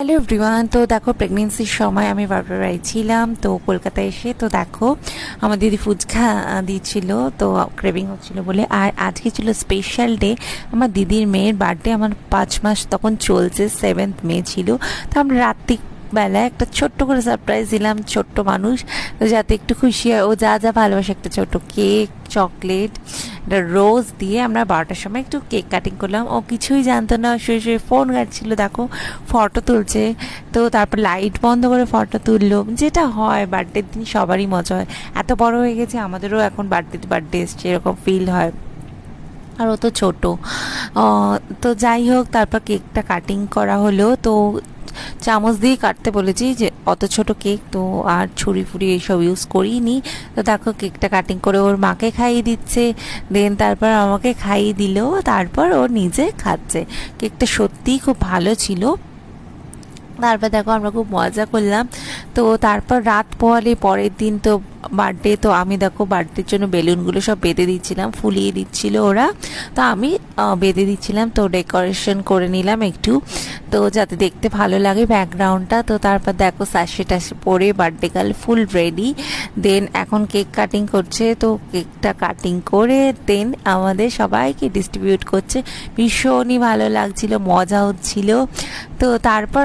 Hello everyone. তো দেখো, প্রেগনেন্সির সময় আমি বারবার বাড়ি ছিলাম, তো কলকাতায় এসে তো দেখো আমার দিদি ফুচকা দিচ্ছিল, তো ক্রেভিং হচ্ছিল বলে। আর আজকে ছিল স্পেশাল ডে, আমার দিদির মেয়ের বার্থডে। আমার 5 মাস তখন চলছে, 7th মে ছিল। তো আমরা রাত্রিবেলা একটা ছোট্ট করে সারপ্রাইজ দিলাম, ছোট্ট মানুষ তো যাতে একটু খুশি হয়, ও যা যা ভালোবাসে, একটা ছোট কেক, চকলেট, একটা রোজ দিয়ে আমরা 12টার সময় একটু কেক কাটিং করলাম। ও কিছুই জানতো না, শুয়ে শুয়ে ফোন ঘাটছিল, দেখো ফটো তুলছে। তো তারপর লাইট বন্ধ করে ফটো তুললো, যেটা হয় বার্থডের দিন সবারই মজা হয়। এত বড় হয়ে গেছে, আমাদেরও এখন বার্থডে এসছে এরকম ফিল হয়। আর ও তো ছোটো। তো যাই হোক, তারপর কেকটা কাটিং করা হলো। তো চামচ দিয়ে কাটতে বলেছি, যে অত ছোট কেক তো আর ছুরি ফুরি এইসব ইউজ করিনি। তো দেখো কেকটা কাটিং করে ওর মাকে খাইয়ে দিচ্ছে, দেন তারপর আমাকে খাইয়ে দিল, তারপর ও নিজে খাচ্ছে। কেকটা সত্যিই খুব ভালো ছিল। তারপর দেখো আমরা খুব মজা করলাম। তো তারপর রাত পোহালে পরের দিন তো বার্থডে, তো আমি দেখো বার্থডের জন্য বেলুনগুলো সব বেঁধে দিচ্ছিলাম, ফুলিয়ে দিচ্ছিল ওরা, তো আমি বেঁধে দিচ্ছিলাম। তো ডেকোরেশন করে নিলাম একটু, তো যাতে দেখতে ভালো লাগে ব্যাকগ্রাউন্ডটা। তো তারপর দেখো স্যাশে ট্যাশে পরে বার্থডে গার্ল ফুল রেডি। দেন এখন কেক কাটিং করছে, তো কেকটা কাটিং করে দেন আমাদের সবাইকে ডিস্ট্রিবিউট করছে। ভীষণই ভালো লাগছিল, মজা হচ্ছিল। তো তারপর